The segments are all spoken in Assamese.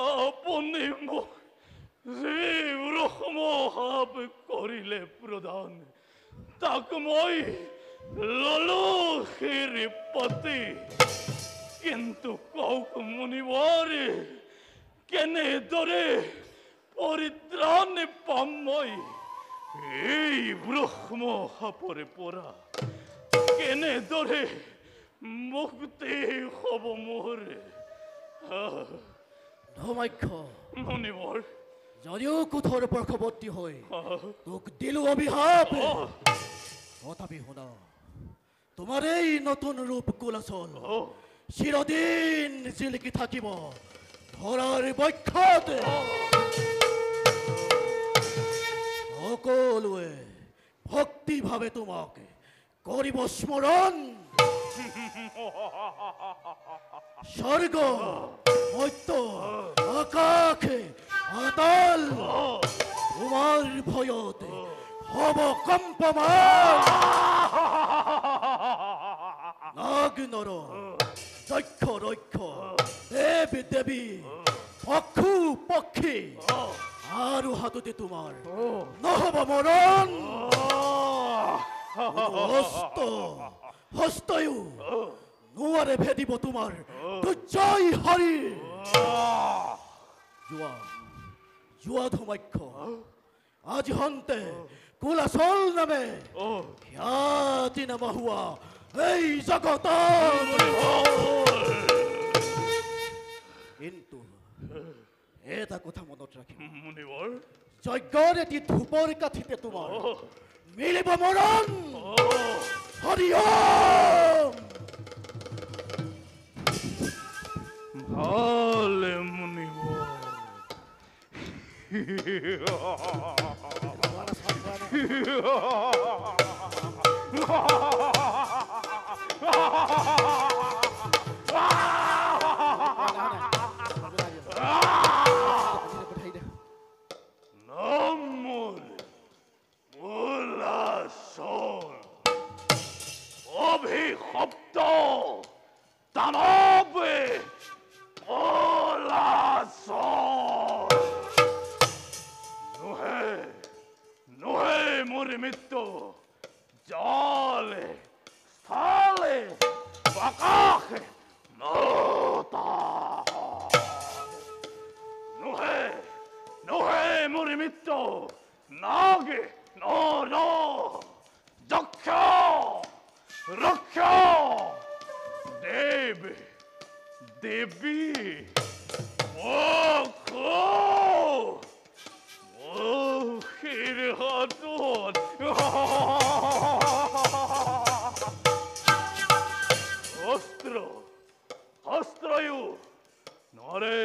আপনি মোক মহাব করিলে প্রদান তাক মই ললো পতি কিন্তু কৌক মুনিবর কেনে দরে পরিত্রাণ পামই এই ব্রহ্ম হাপরে পড়া কেনে দরে মুক্তি হব মোরে ধমাক্ষ মুনিবর যদিও কোথর পক্ষবর্তী হয় তোক দিল অভিশাপ তথাপি শুনা তোমার এই নতুন রূপ কুলাচল চিরদিন জিলিকি থাকিব ধরার বক্ষত সকলোৱে ভক্তিভাৱে তোমাক কৰিব স্মৰণ স্বর্গ মর্ত্য আকাশে আতাল তোমার ভয়তে হব কম্পমান নাগ নর দক্ষ রক্ষ দেব দেবী পক্ষু পক্ষী আর হাততে তোমার নহব মরণ হস্ত হস্তয়ু নোয়ারে ভেদিব তোমার জয় হরি জুয়া জুয়া ধমাক্ষ আজ হন্তে কুলাচল নামে খ্যাতি নামা হুয়া এই জগত কিন্তু এটা কথা মনত রাখিব মুনিবর যজ্ঞৰ এটি ধূপৰ কাঠিতে তোমাৰ মিলিব মৰণ হৰি ওম ভালে মুনিবর নম্বর উল্লাসন অভিশপ্ত দানবে উল্লাসন নুহে নুহে মোরে মৃত্যু জলে স্থলে আকাশে নতা নুহে নুহে মোরে মৃত্যু নাগে নর যক্ষ রক্ষ দেব দেবী মুখ মুখের হাতত অস্ত্র অস্ত্রয়ু নরে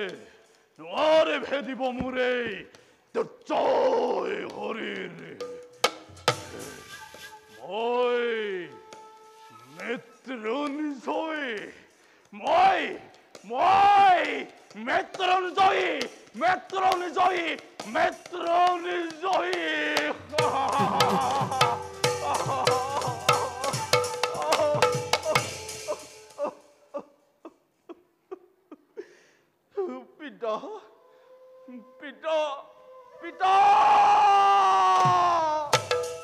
নরে ভেদিব মুরে জয় হরির মই মৃত্যুঞ্জয় মই মই মৃত্যুঞ্জয় মৃত্যুঞ্জয় মৃত্যুঞ্জয় পিতা পিতা পিতা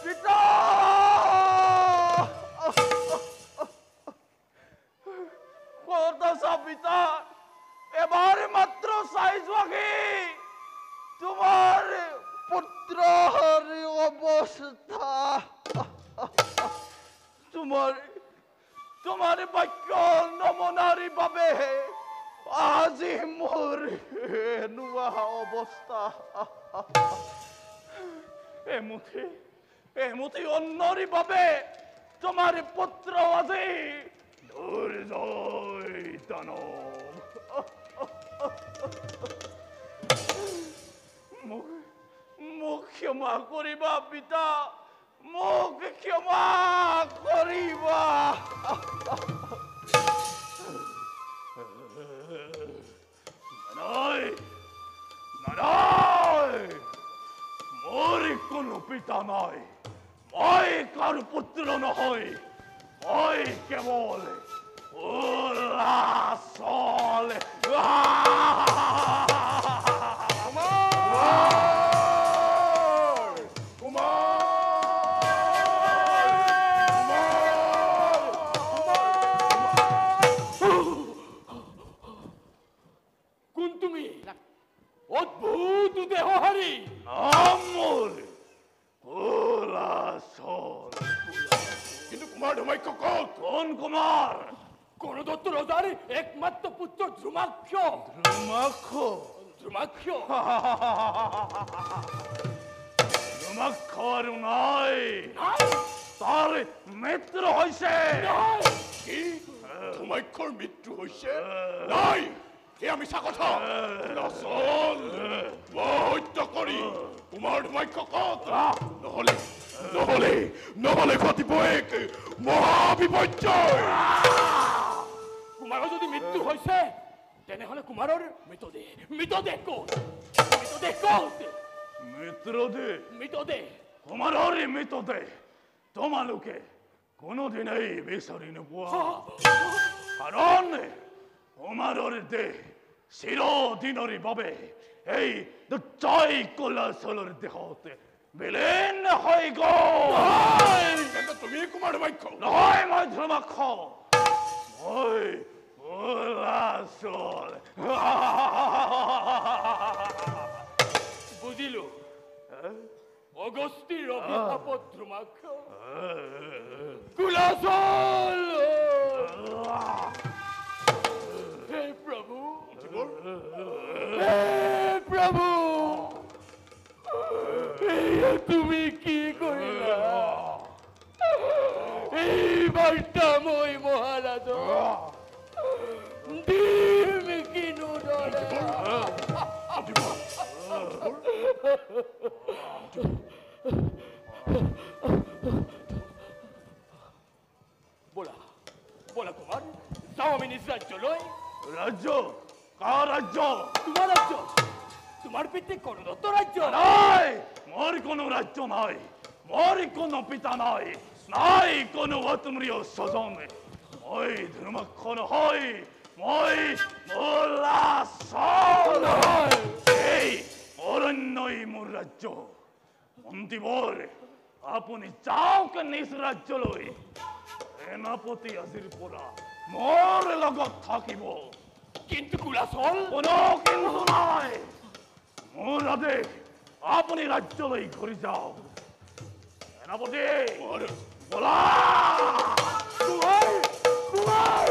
পিতা কথা পিতা এবার মাত্র সাইজ আগে তোমার পুত্রের অবস্থা তোমার তোমার বাক্য নমনারি বাবে আজি মোর নুয়া অবস্থা এমতি অন্যরি বাবে তোমার পুত্র আজি দুর্জয় দানব মোক ক্ষমা করিবা পিতা মোক ক্ষমা করিবা নাই নাই মোর কোনো পিতা নাই মই কার পুত্র নহয় মই কেবল উল্লাসল কোন কুমার গণদত্ত রাজার একমাত্র পুত্র দ্রুমাক্ষ। দ্রুমাক্ষ দ্রুমাক্ষ দ্রুমাক্ষ আর নাই তার মিত্র হইছে কি ধুমাক্ষর মৃত্যু হইছে? নাই, এ আমি কথা আসল হত্যা করি কুমার ধুমাক্ষ কত নহলে নহলে নহলে ঘটিব এক মহাবিপৰ্যয়। কুমাৰৰ যদি মৃত্যু হৈছে তেনেহলে কুমাৰৰ মৃতদেহ মৃতদেহ ক'ত? মৃতদেহ ক'ত? মিত্ৰদে মৃতদেহ কুমাৰেৰ মৃতদেহ তোমালোকে কোনোদিনেই বিচাৰি নোপোৱা কাৰণ কুমাৰেৰ দেহ চিৰদিনৰে বাবে এই দুৰ্জয় কলাচলৰ দেহত বিলীন হৈ গ'ল। তুমি কুমাৰ ধুমাক্ষ? নহয়, মই ধুমাক্ষ, মই কলাচল। বুজিলো, অগস্তিৰ অভিশাপত ধুমাক্ষ কুলাচল। হে প্ৰভু, হে প্ৰভু, এয়া তুমি কি কৰিলা? এই বাৰ্তা মই মহাৰাজ দিম কিনো দৰে? বলা বলা কুমাৰ, যাও আমি নিজ ৰাজ্যলৈ। ৰাজ্য? কাৰ ৰাজ্য? তোমাৰ ৰাজ্য, তোমাৰ পিতৃ গণদত্ত ৰাজ্য। নাই, মোৰ কোনো ৰাজ্য নাই, মোৰ কোনো পিতা নাই, নাই কোনো আত্মীয় স্বজন। মই ধৰ্মাক্ষ নহয়, মই কলাচল। এই অৰণ্যই মোৰ ৰাজ্য। মন্ত্ৰীবৰ, আপুনি যাওক নিজ ৰাজ্যলৈ। সেনাপতি আজিৰ পৰা মোৰ লগত থাকিব। কিন্তু কুলাচল? কোনো কিন্তু নাই, মোৰ আদেশ, আপুনি ৰাজ্যলৈ ঘূৰি যাওক। সেনাপতি বলা। কুমাৰ কুমাৰ